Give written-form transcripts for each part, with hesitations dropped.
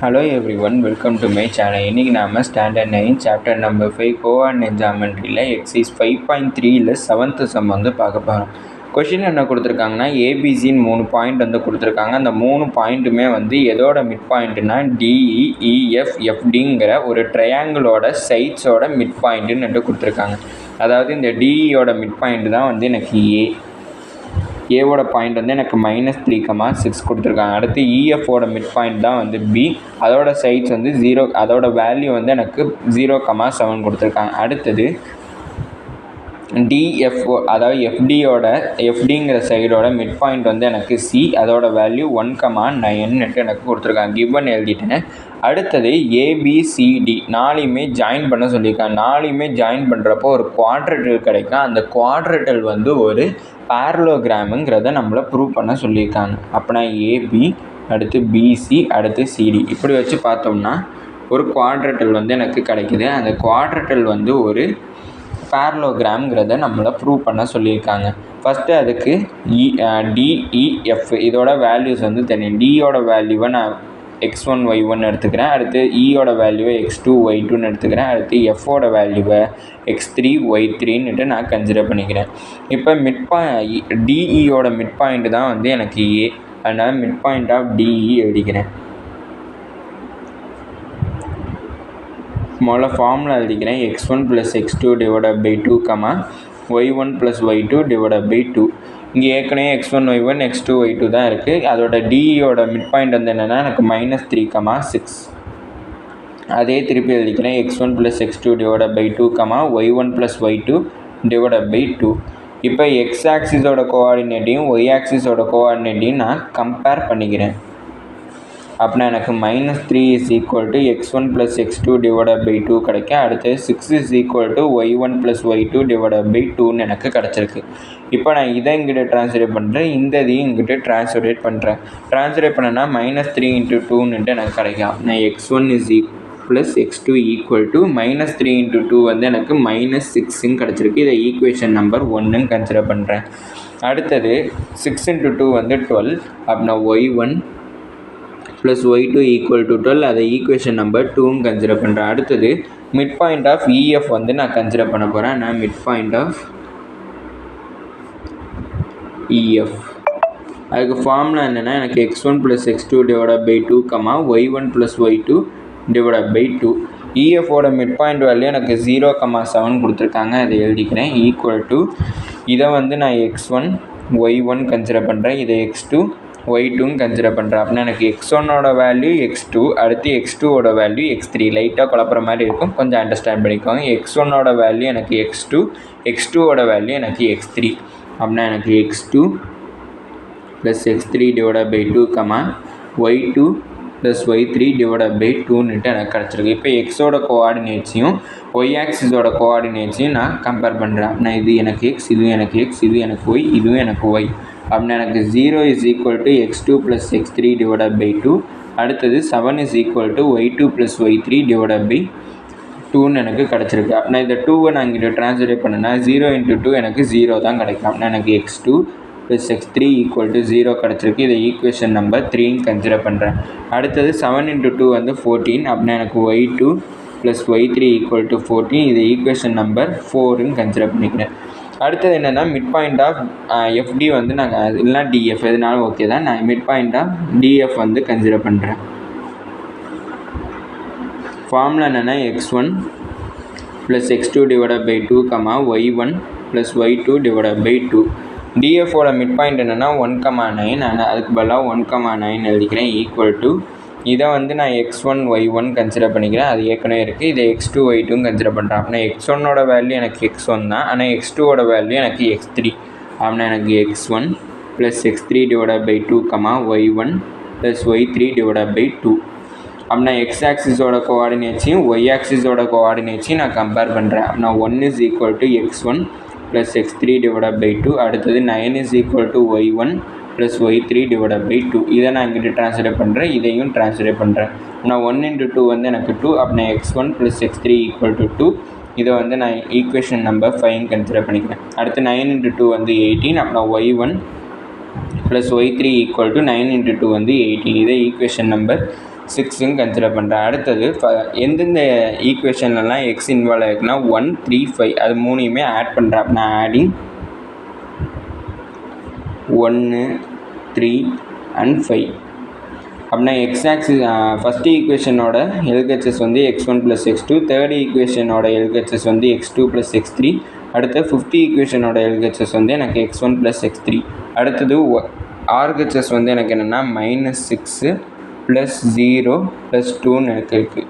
Hello everyone, welcome to my channel. இன்னைக்கு நாம standard 9 chapter number 5 coordinate ஜாமெட்ரியில் exercise 5.3ல் 7th சம் வந்து பார்க்க போகிறோம். கொஷின் என்ன கொடுத்துருக்காங்கன்னா ஏபிசின்னு 3 பாயிண்ட் வந்து கொடுத்துருக்காங்க. அந்த 3 பாயிண்ட்டுமே வந்து எதோட மிட் பாயிண்ட்னா டிஇ இஎஃப் எஃப்டிங்கிற ஒரு ட்ரையாங்கிளோட சைட்ஸோட மிட் பாயிண்ட்டுன்னு கொடுத்துருக்காங்க. அதாவது இந்த டிஇயோட மிட் பாயிண்ட் தான் வந்து எனக்கு ஏவோட பாயிண்ட் வந்து எனக்கு -3,6 கொடுத்துருக்காங்க. அடுத்து இஎஃபோட மிட் பாயிண்ட் தான் வந்து பி, அதோட சைட்ஸ் வந்து 0, அதோட வேல்யூ வந்து எனக்கு 0,7 கொடுத்துருக்காங்க. அடுத்தது டிஎஃப்ஓ அதாவது எஃப்டிங்கிற சைடோட மிட் பாயிண்ட் வந்து எனக்கு சி, அதோட வேல்யூ 1,9 எனக்கு கொடுத்துருக்காங்க. கிவன் எழுதிட்டேன். அடுத்தது ஏபிசிடி நாலையுமே ஜாயின் பண்ண சொல்லியிருக்காங்க. நாலையுமே ஜாயின் பண்ணுறப்போ ஒரு குவாட்ரேட்டர் கிடைக்கும். அந்த குவாட்ரேட்டர் வந்து ஒரு பேரலோகிராமுங்கிறத நம்மளை ப்ரூவ் பண்ண சொல்லியிருக்காங்க. அப்படின்னா ஏபி, அடுத்து பிசி, அடுத்து சிடி இப்படி வச்சு பார்த்தோம்னா ஒரு குவாட்ரேட்டர் வந்து எனக்கு கிடைக்குது. அந்த குவாட்ரேட்டர் வந்து ஒரு பேரலோகிராம்ங்கிறத நம்மளை ப்ரூவ் பண்ண சொல்லியிருக்காங்க. ஃபஸ்ட்டு அதுக்கு டிஇஎஃப் இதோட வேல்யூஸ் வந்து தெரியும். டியோட வேல்யூவை நான் x1 y1 எடுத்துக்கிறேன். அடுத்து இயோட வேல்யூவை x2 y2ன்னு எடுத்துக்கிறேன். அடுத்து எஃபோட வேல்யூவை x3 y3ன்னுட்டு நான் கன்சிடர் பண்ணிக்கிறேன். இப்போ டிஇயோட மிட் பாயிண்ட் தான் வந்து எனக்கு ஏ, அதனால் மிட் பாயிண்ட் ஆஃப் டிஇ எழுதிக்கிறேன். முதல்ல ஃபார்முலா எழுதிக்கிறேன். x1 + x2 / 2, y1 + y2 / 2. இங்கே ஏற்கனவே x1 y1 x2 y2 தான் இருக்குது. அதோட டிஇயோட மிட் பாயிண்ட் வந்து என்னென்னா எனக்கு -3,6. அதே திருப்பி எழுதிக்கிறேன். x1 + x2 / 2, y1 + y2 / 2. இப்போ எக்ஸ் ஆக்சிஸோட கோஆர்டினேட்டையும் ஒய் ஆக்சிஸோட கோஆர்டினேட்டையும் நான் கம்பேர் பண்ணிக்கிறேன். அப்படின்னா எனக்கு -3 = x1 + x2 / 2 கிடைக்கும். அடுத்து 6 = y1 + y2 / 2ன்னு எனக்கு கிடச்சிருக்கு. இப்போ நான் இதை இங்கிட்ட ட்ரான்ஸ்லேட் பண்ணுறேன், இந்த இதையும் இங்கிட்ட ட்ரான்ஸ்லேட் பண்ணுறேன். ட்ரான்ஸ்லேட் பண்ணேன்னா -3 × 2ன்னுட்டு எனக்கு கிடைக்கும். நான் x1 + x2 = -3 × 2 வந்து எனக்கு -6ன்னு கிடச்சிருக்கு. இதை ஈக்குவேஷன் நம்பர் 1ன்னு கன்சிடர் பண்ணுறேன். அடுத்தது 6 × 2 வந்து 12. அப்படின்னா y1 + y2 = 12. அதை ஈக்குவேஷன் நம்பர் 2ன்னு கன்சிடர் பண்ணுறேன். அடுத்தது மிட் பாயிண்ட் ஆஃப் இஎஃப் வந்து நான் கன்சிடர் பண்ண போகிறேன். நான் மிட் பாயிண்ட் ஆஃப் இஎஃப் அதுக்கு ஃபார்முலா என்னென்னா எனக்கு x1 + x2 / 2, y1 + y2 / 2. இஎஃபோட mid point value எனக்கு 0,7 கொடுத்துருக்காங்க. அதை எழுதிக்கிறேன். இதை வந்து நான் x1 y1 கன்சிடர் பண்ணுறேன். இதை x2 y2ன்னு கன்சிடர் பண்ணுறேன். அப்படின்னா எனக்கு x1ஓட வேல்யூ x2, அடுத்து x2ஓட வேல்யூ x3. லைட்டாக குழப்புற மாதிரி இருக்கும், கொஞ்சம் அண்டர்ஸ்டாண்ட் பண்ணிக்கோங்க. x1ஓட வேல்யூ எனக்கு x2, x2ஓட வேல்யூ எனக்கு x3. அப்படின்னா எனக்கு x2 + x3 / 2, y2 + y3 / 2ன்னுட்டு எனக்கு கிடச்சிருக்கு. இப்போ எக்ஸோட கோஆர்டினேட்ஸையும் ஒய் ஆக்சிஸோட கோஆர்டினேட்ஸையும் நான் கம்பேர் பண்ணுறேன். அப்படின்னா இது எனக்கு x, இது எனக்கு x, இது எனக்கு y, இதுவும் எனக்கு y. அப்படின்னா எனக்கு 0 = x2 + x3 / 2. அடுத்தது 7 = y2 + y3 / 2ன்னு எனக்கு கிடச்சிருக்கு. அப்படின்னா இந்த 2வை நான் இங்கிட்ட ட்ரான்ஸ்லேட் பண்ணேன்னா 0 × 2 எனக்கு 0 தான் கிடைக்கும். அப்படின்னா எனக்கு x2 + x3 = 0 கிடச்சிருக்கு. இதை ஈக்குவேஷன் நம்பர் 3ன்னு கன்சிடர் பண்ணுறேன். அடுத்தது 7 × 2 வந்து 14. அப்படின்னா எனக்கு y2 + y3 = 14. இதை ஈக்குவேஷன் நம்பர் 4ன்னு கன்சிடர் பண்ணிக்கிறேன். அடுத்தது என்னென்னா மிட் பாயிண்ட் ஆஃப் எஃப்டி வந்து நாங்கள் இல்லைனா டிஎஃப் எதுனாலும் ஓகே தான். நான் மிட் பாயிண்ட் ஆஃப் டிஎஃப் வந்து கன்சிடர் பண்ணுறேன். ஃபார்முலா என்னென்னா x1 + x2 / 2, y1 + y2 / 2. டிஎஃபோட mid point என்னென்னா 1,9. நான் அதுக்கு பதிலாக 1,9 எழுதிக்கிறேன். இதை வந்து நான் x1 y1 கன்சிடர் பண்ணிக்கிறேன். அது ஏற்கனவே இருக்குது. இதை x2 y2ன்னு கன்சிடர் பண்ணுறேன். அப்படின்னா x1ஓட வேல்யூ எனக்கு x1 தான், ஆனால் x2ஓட வேல்யூ எனக்கு x3. அப்படின்னா எனக்கு x1 + x3 / 2, y1 + y3 / 2. அப்படின்னா எக்ஸ் ஆக்சிஸோட கோஆர்டினேட்ஸையும் ஒய் ஆக்சிஸோட கோஆர்டினேட்ஸையும் நான் கம்பேர் பண்ணுறேன். அப்படின்னா 1 = x1 + x3 / 2. அடுத்தது 9 = y1 + y3 / 2. இதை நான் இங்கிட்ட ட்ரான்ஸ்லேட் பண்ணுறேன், இதையும் ட்ரான்ஸ்லேட் பண்ணுறேன். நான் 1 × 2 வந்து எனக்கு 2. அப்படின்னா x1 + x3 = 2. இதை வந்து நான் ஈக்குவேஷன் நம்பர் 5 கன்சிடர் பண்ணிக்கிறேன். அடுத்து 9 × 2 வந்து 18. அப்படின்னா y1 + y3 = 9 × 2 வந்து 18. இதை ஈக்குவேஷன் நம்பர் 6ன்னு கன்சிடர் பண்ணுறேன். அடுத்தது எந்தெந்த ஈக்குவேஷன்லலாம் எக்ஸ் இன்வால்வ் ஆகிருக்குன்னா 1, 3, 5 அது மூணையுமே ஆட் பண்ணுறேன். அப்படின்னா ஆடிங் 1, 3 and 5 அப்படின்னா எக்ஸ் ஆக்சிஸ் ஃபஸ்ட் ஈக்குவேஷனோட எல்ஹெச்எஸ் வந்து x1 + x2, தேர்ட் ஈக்குவேஷனோட எல்ஹெச்எஸ் வந்து x2 + x3, அடுத்து ஃபிஃப்த் ஈக்குவேஷனோட எல்ஹெச்எஸ் வந்து எனக்கு x1 + x3. அடுத்தது ஆர்ஹெச்எஸ் வந்து எனக்கு என்னென்னா -6 + 0 + 2ன்னு எனக்கு இருக்குது.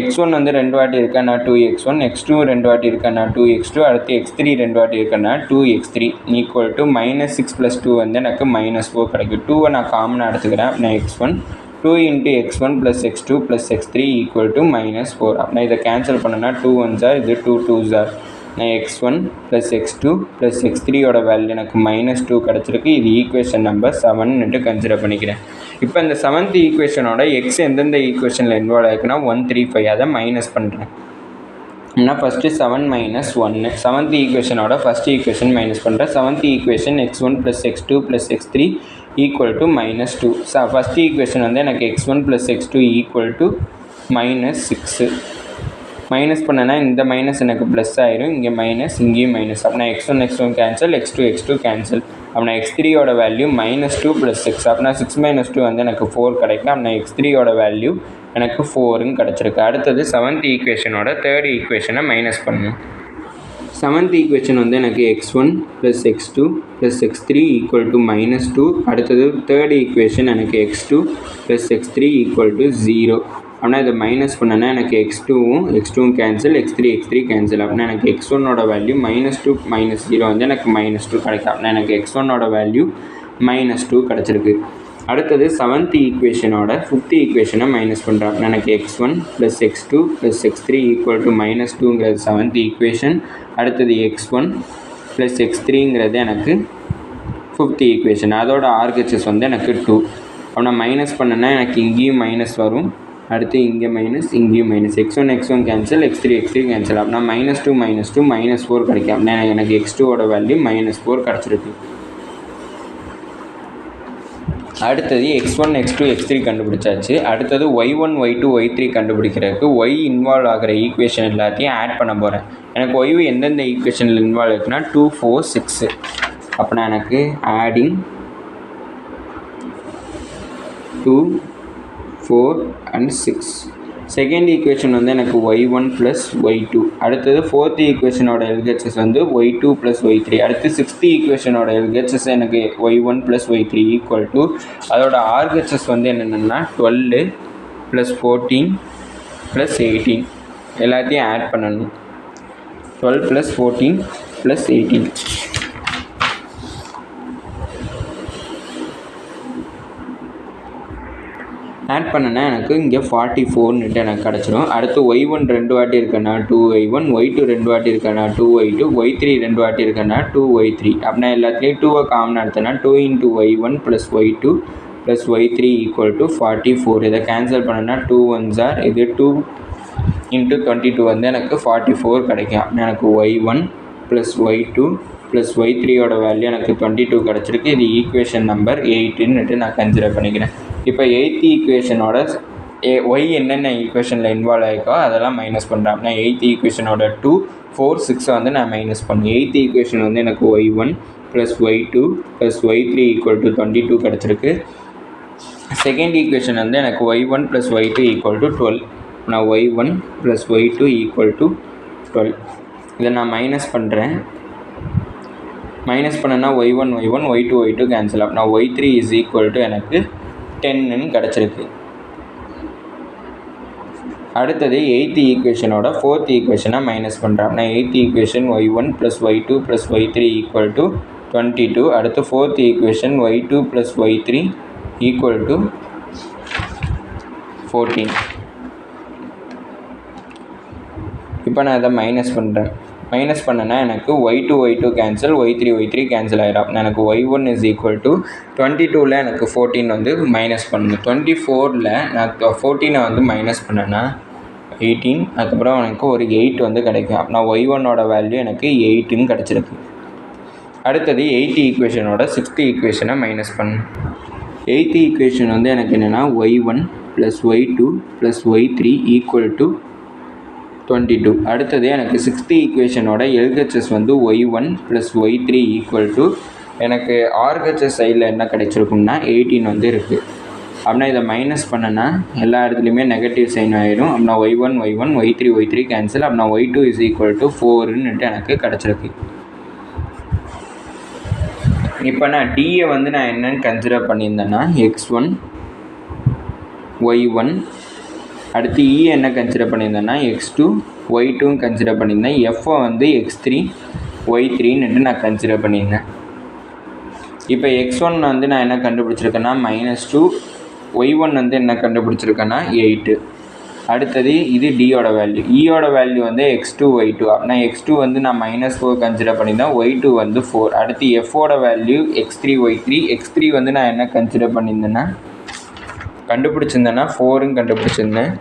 x1 வந்து 2 வாட்டி இருக்கா 2x1, x2 2 வாட்டி இருக்கா 2x2, அடுத்து x3 2 வாட்டி இருக்கா 2x3 ஈக்குவல் டு -6 + 2 வந்து எனக்கு -4 கிடைக்கும். 2வை நான் காமனாக எடுத்துக்கிறேன். அப்படின்னா x1 2 × x1 + x2 + x3 equal to -4. அப்படின்னா இதை கேன்சல் பண்ணனா 2 1s are, இது 2 2s are. நான் x1 + x2 + x3யோட வேல்யூ எனக்கு -2 கிடச்சிருக்கு. இது ஈக்குவேஷன் நம்பர் 7ன்ட்டு கன்சிடர் பண்ணிக்கிறேன். இப்போ இந்த 7th ஈக்குவேஷனோட எக்ஸ் எந்தெந்த ஈக்குவேஷனில் இன்வால்வ் ஆகிருக்குன்னா 1, 3, 5 அதை மைனஸ் பண்ணுறேன். அப்படின்னா ஃபஸ்ட்டு 7 - 1 7th ஈக்குவேஷனோட ஃபஸ்ட் ஈக்குவேஷன் மைனஸ் பண்ணுறேன். 7th equation x1 + x2 + x3 equal to -2. First equation வந்து எனக்கு x1 + x2 equal to -6. Minus பண்ணனா இந்த மைனஸ் எனக்கு ப்ளஸ் ஆயிரும், இங்கே மைனஸ், இங்கேயும் மைனஸ். அப்படின்னா x1 கேன்சல், x2 கேன்சல். அப்படின்னா x3யோட வேல்யூ -2 + 6. அப்படின்னா 6 - 2 வந்து எனக்கு 4 கிடைக்கும். அப்படின்னா x3யோட வேல்யூ எனக்கு 4ன்னு கிடச்சிருக்கு. அடுத்தது 7th ஈக்குவேஷனோட தேர்ட் ஈக்குவேஷனை மைனஸ் பண்ணணும். 7th ஈக்குவேஷன் வந்து எனக்கு x1 + x2 + x3 equal to -2. அடுத்தது தேர்ட் ஈக்குவேஷன் எனக்கு x2 + x3 ஈக்குவல் டு 0. அப்படின்னா இதை மைனஸ் பண்ணனா எனக்கு x2வும் கேன்சல், x3 கேன்சல். அப்படின்னா எனக்கு x1ஓட வேல்யூ -2 - 0 வந்து எனக்கு -2 கிடைக்கும். அப்படின்னா எனக்கு x1ஓட வேல்யூ -2 கிடச்சிருக்கு. அடுத்தது 7th ஈக்குவேஷனோட 5th ஈக்குவேஷனை மைனஸ் பண்ணுறேன். அப்படின்னா எனக்கு x1 + x2 + x3 equal to -2ங்கிறது 7th equation. அடுத்தது x1 + x3ங்கிறது எனக்கு 5th ஈக்குவேஷன். அதோட ஆர்ஹெச்எஸ் வந்து எனக்கு 2. அப்படின்னா மைனஸ் பண்ணனா எனக்கு இங்கேயும் மைனஸ் வரும், அடுத்து இங்கே மைனஸ், இங்கேயும் minus. x1 cancel, x3 cancel. அப்படின்னா -2 - 2 -4 கிடைக்கும். அப்படின்னா எனக்கு x2ஓட வேல்யூ -4 கிடச்சிருக்கு. அடுத்தது x1 x2 x3 கண்டுபிடிச்சாச்சு. அடுத்தது y1 y2 y3 கண்டுபிடிக்கிறதுக்கு y இன்வால்வ் ஆகிற ஈக்குவேஷன் எல்லாத்தையும் ஆட் பண்ண போகிறேன். எனக்கு y எந்தெந்த ஈக்குவேஷனில் இன்வால்வ் இருக்குன்னா 2, 4, 6. அப்படின்னா எனக்கு ஆடிங் 2, 4 and 6. செகண்ட் ஈக்குவேஷன் வந்து எனக்கு y1 + y2. அடுத்தது 4th ஈக்குவேஷனோட எல்ஹெச்எஸ் வந்து y2 + y3. அடுத்து 6th ஈக்குவேஷனோட எல்ஹெச்எஸ் எனக்கு y1 + y3 ஈக்குவல் டு அதோட ஆர்ஹெச்எஸ் வந்து என்னென்னா 12 + 14 + 18 எல்லாத்தையும் ஆட் பண்ணணும். 12 + 14 + 18 ஆட் பண்ணனா எனக்கு இங்கே 44ன்ட்டு எனக்கு கிடச்சிரும். அடுத்து y1 2 வாட்டி இருக்கேன்னா 2y1, y2 2 வாட்டி இருக்கேன்னா 2y2, y3 2 வாட்டி இருக்கேன்னா 2y3. அப்படின்னா எல்லாத்துலேயும் 2வை காமனாக எடுத்தேன்னா 2 × y1 + y2 + y3 equal to 44. இதை கேன்சல் பண்ணனா 2 1s are, இது 2 × 22 வந்து எனக்கு 44 கிடைக்கும். அப்படின்னா எனக்கு y1 + y2 + y3யோட வேல்யூ எனக்கு 22 கிடச்சிருக்கு. இது ஈக்குவேஷன் நம்பர் 8ன்னுட்டு நான் கன்சிடர் பண்ணிக்கிறேன். இப்போ 8th ஈக்குவேஷனோட y என்னென்ன ஈக்குவேஷனில் இன்வால்வ் ஆகிருக்கோ அதெல்லாம் மைனஸ் பண்ணுறேன். அப்படின்னா 8th ஈக்குவேஷனோட 2, 4, 6 வந்து நான் மைனஸ் பண்ணேன். 8th ஈக்குவேஷன் வந்து எனக்கு y1 + y2 + y3 equal to 22 கிடச்சிருக்கு. செகண்ட் ஈக்குவேஷன் வந்து எனக்கு y1 + y2 ஈக்குவல் டு 12. நான் y1 + y2 ஈக்குவல் டு 12. இதை நான் மைனஸ் பண்ணுறேன். மைனஸ் பண்ணனா y1 y2 கேன்சல். அப்படின்னா y3 ஈக்குவல் டு எனக்கு 10ன்னு கிடச்சிருக்கு. அடுத்தது 8th ஈக்குவேஷனோட 4th ஈக்குவேஷனை மைனஸ் பண்ணுறேன். அப்படின்னா 8th equation y1 + y2 + y3 equal to 22. அடுத்து 4th equation y2 + y3 equal to 14. இப்போ நான் அதை மைனஸ் பண்ணுறேன். மைனஸ் பண்ணனா எனக்கு y2 கேன்சல், y3 கேன்சல் ஆகிடும். எனக்கு y1 ஈக்குவல் டு 22ல் எனக்கு 14 வந்து மைனஸ் பண்ணணும். 24ல் நான் 14 வந்து மைனஸ் பண்ணேன்னா 18, அதுக்கப்புறம் எனக்கு ஒரு 8 வந்து கிடைக்கும். அப்படின்னா y1ஓட வேல்யூ எனக்கு 8ன்னு கிடச்சிருக்கு. அடுத்தது 8th ஈக்குவேஷனோட 6th ஈக்குவேஷனை மைனஸ் பண்ணணும். 8th ஈக்குவேஷன் வந்து எனக்கு என்னென்னா y1 plus y2 plus y3 equal to 22. அடுத்தது எனக்கு 6th ஈக்குவேஷனோட LHS வந்து y1 plus y3 equal to எனக்கு RHS சைடில் என்ன கிடைச்சிருக்கும்னா 18 வந்து இருக்குது. அப்படின்னா இதை மைனஸ் பண்ணனா எல்லா இடத்துலையுமே நெகட்டிவ் சைன் ஆகிடும். அப்படின்னா y1 y1 y3 கேன்சல். அப்படின்னா y2 இஸ் ஈக்குவல் டு 4ன்னுட்டு எனக்கு கிடச்சிருக்கு. இப்போ நான் டியை வந்து நான் என்னென்னு கன்சிடர் பண்ணியிருந்தேன்னா x1 y1, அடுத்து இ என்ன கன்சிடர் பண்ணியிருந்தேன்னா x2 y2 கன்சிடர் பண்ணியிருந்தேன். எஃப்ஐ வந்து x3 y3ன்னுட்டு நான் கன்சிடர் பண்ணியிருந்தேன். இப்போ x1 வந்து நான் என்ன கண்டுபிடிச்சிருக்கேன்னா -2, y1 வந்து என்ன கண்டுபிடிச்சிருக்கேன்னா 8. அடுத்தது இது டியோட வேல்யூ. ஈயோட வேல்யூ வந்து x2 y2. அப்படின்னா x2 வந்து நான் -4 கன்சிடர் பண்ணியிருந்தேன், y2 வந்து 4. அடுத்து எஃபோட வேல்யூ x3 y3. x3 வந்து நான் என்ன கன்சிடர் பண்ணியிருந்தேன்னா கண்டுபிடிச்சிருந்தேன்னா 4ன்னு கண்டுபிடிச்சிருந்தேன்.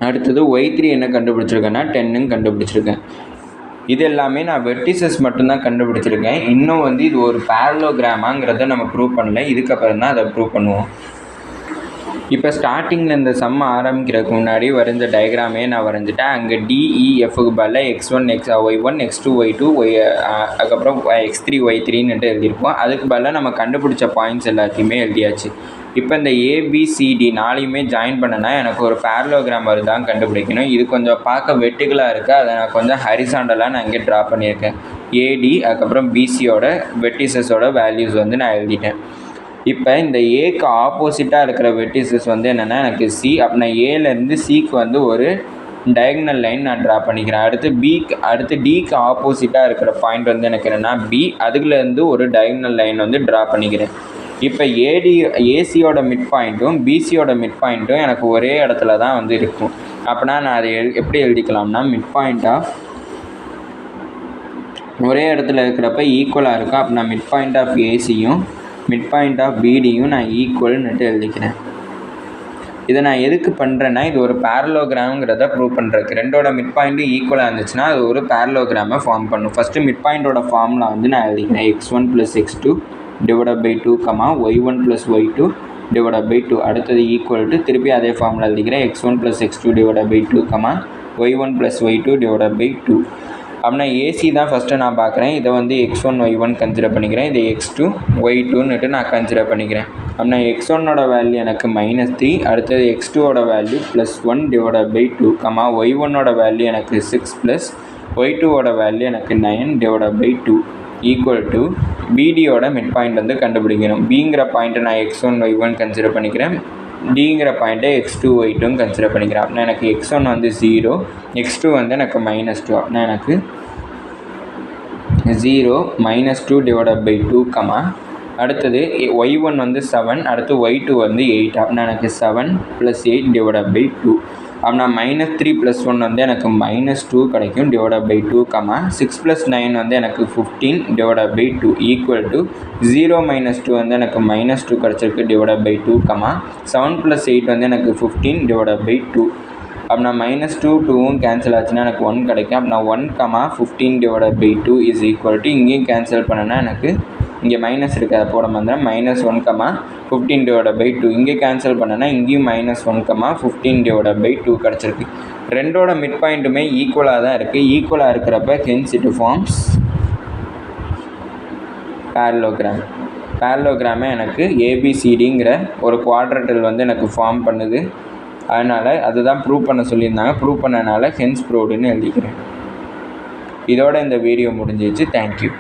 அடுத்தது y3 என்ன கண்டுபிடிச்சிருக்கேன்னா 10ன்னு கண்டுபிடிச்சிருக்கேன். இது எல்லாமே நான் வெர்டிசஸ் மட்டும்தான் கண்டுபிடிச்சிருக்கேன். இன்னும் வந்து இது ஒரு பேரலோகிராமாங்கிறத நம்ம ப்ரூவ் பண்ணல. இதுக்கப்புறம் தான் அதை ப்ரூவ் பண்ணுவோம். இப்போ ஸ்டார்டிங்கில் இந்த சம் ஆரம்பிக்கிறதுக்கு முன்னாடி வரைஞ்ச டயக்ராமே நான் வரைஞ்சிட்டேன். அங்கே டிஇஎஃப்க்கு பதிலாக x1 y1 x2 y2 அதுக்கப்புறம் x3 y3ன்னுட்டு எழுதியிருப்போம். அதுக்கு பதிலாக நம்ம கண்டுபிடிச்ச பாயிண்ட்ஸ் எல்லாத்தையுமே எழுதியாச்சு. இப்போ இந்த ஏபிசிடி நாளையுமே ஜாயின் பண்ணனா எனக்கு ஒரு பேரலோகிராம் வருதான் கண்டுபிடிக்கணும். இது கொஞ்சம் பார்க்க வெர்டிகலாக இருக்குது. அதை நான் கொஞ்சம் ஹரிசாண்டலாக நான் இங்கே ட்ரா பண்ணியிருக்கேன். ஏடி அதுக்கப்புறம் பிசியோட வெர்டிசஸோட வேல்யூஸ் வந்து நான் எழுதிட்டேன். இப்போ இந்த ஏக்கு ஆப்போசிட்டாக இருக்கிற வெர்டிசஸ் வந்து என்னென்னா எனக்கு சி. அப்படின்னா ஏலேருந்து சிக்கு வந்து ஒரு டயகனல் லைன் நான் ட்ரா பண்ணிக்கிறேன். அடுத்து டிக்கு ஆப்போசிட்டாக இருக்கிற பாயிண்ட் வந்து எனக்கு என்னென்னா பி. அதுக்குலேருந்து ஒரு டயகனல் லைன் வந்து ட்ரா பண்ணிக்கிறேன். இப்போ ஏசியோட மிட் பாயிண்ட்டும் பிசியோட மிட் பாயிண்ட்டும் எனக்கு ஒரே இடத்துல தான் வந்து இருக்கும். அப்படின்னா நான் அதை எப்படி எழுதிக்கலாம்னா மிட் பாயிண்ட் ஆஃப் ஒரே இடத்துல இருக்கிறப்ப ஈக்குவலாக இருக்கும். அப்படின்னா மிட் பாயிண்ட் ஆஃப் ஏசியும் மிட் பாயிண்ட் ஆஃப் பிடியும் நான் ஈக்குவல்னுட்டு எழுதிக்கிறேன். இதை நான் எதுக்கு பண்ணுறேன்னா இது ஒரு பேரலோகிராம்ங்கிறத ப்ரூவ் பண்ணுறதுக்கு. ரெண்டோட மிட் பாயிண்ட்டும் ஈக்குவலாக இருந்துச்சுன்னா அது ஒரு பேரலோகிராமை ஃபார்ம் பண்ணும். ஃபஸ்ட்டு மிட் பாயிண்டோட ஃபார்முலா வந்து நான் எழுதிக்கிறேன். x1 + x2 divided by 2, y1 + y2 divided by 2. அடுத்தது ஈக்குவல் டு திருப்பி அதே ஃபார்முலா எழுதிக்கிறேன். x1 + x2 divided by 2, y1 + y2 divided by 2. அப்படின்னா ஏசி தான் ஃபஸ்ட்டு நான் பார்க்குறேன். இதை வந்து x1 y1 கன்சிடர் பண்ணிக்கிறேன். இதை x2 y2ன்னுட்டு நான் கன்சிடர் பண்ணிக்கிறேன். அப்படின்னா x1ஓட வேல்யூ எனக்கு -3. அடுத்தது x2ஓட வேல்யூ +1 divided by 2, y1ஓட வேல்யூ எனக்கு 6 ப்ளஸ் y2ஓட வேல்யூ எனக்கு 9 divided by 2 ஈக்குவல் டு பிடியோட மிட் பாயிண்ட் வந்து கண்டுபிடிக்கணும். பிங்கிற பாயிண்ட்டை நான் x1 y1 கன்சிடர் பண்ணிக்கிறேன். டிங்கிற பாயிண்ட்டை x2 y2 கன்சிடர் பண்ணிக்கிறேன். அப்படின்னா எனக்கு x1 வந்து 0, x2 வந்து எனக்கு -2. அப்படின்னா எனக்கு 0 -2 divided by 2, அடுத்தது y1 வந்து 7, அடுத்து y2 வந்து 8. அப்படின்னா எனக்கு 7 + 8 divided by 2. அப்படின்னா -3 + 1 வந்து எனக்கு -2 கிடைக்கும் divided by 2, 6 + 9 வந்து எனக்கு 15 divided by 2 ஈக்குவல் டு 0 - 2 வந்து எனக்கு -2 கிடச்சிருக்கு divided by 2, 7 + 8 வந்து எனக்கு 15 divided by 2. அப்படின்னா -2 2வும் கேன்சல் ஆச்சுன்னா எனக்கு 1 கிடைக்கும். அப்படின்னா 1, 15 divided by 2 is equal to இங்கேயும் கேன்சல் பண்ணனா எனக்கு இங்கே மைனஸ் இருக்குது, அதை போட மாதிரி -1, 15 divided by 2. இங்கே கேன்சல் பண்ணனா இங்கேயும் -1, 15 divided by 2 கிடச்சிருக்கு. ரெண்டோட மிட் பாயிண்ட்டுமே ஈக்குவலாக தான் இருக்குது. ஈக்குவலாக இருக்கிறப்ப ஹென்ஸ் இட் ஃபார்ம்ஸ் பேரலோகிராமே எனக்கு ஏபிசிடிங்கிற ஒரு குவாட்ரேட்டர் வந்து எனக்கு ஃபார்ம் பண்ணுது. அதனால் அதுதான் ப்ரூவ் பண்ண சொல்லியிருந்தாங்க. ப்ரூவ் பண்ணனால ஹென்ஸ் ப்ரூவ்டுன்னு எழுதிக்கிறேன். இதோட இந்த வீடியோ முடிஞ்சிச்சு. தேங்க்யூ.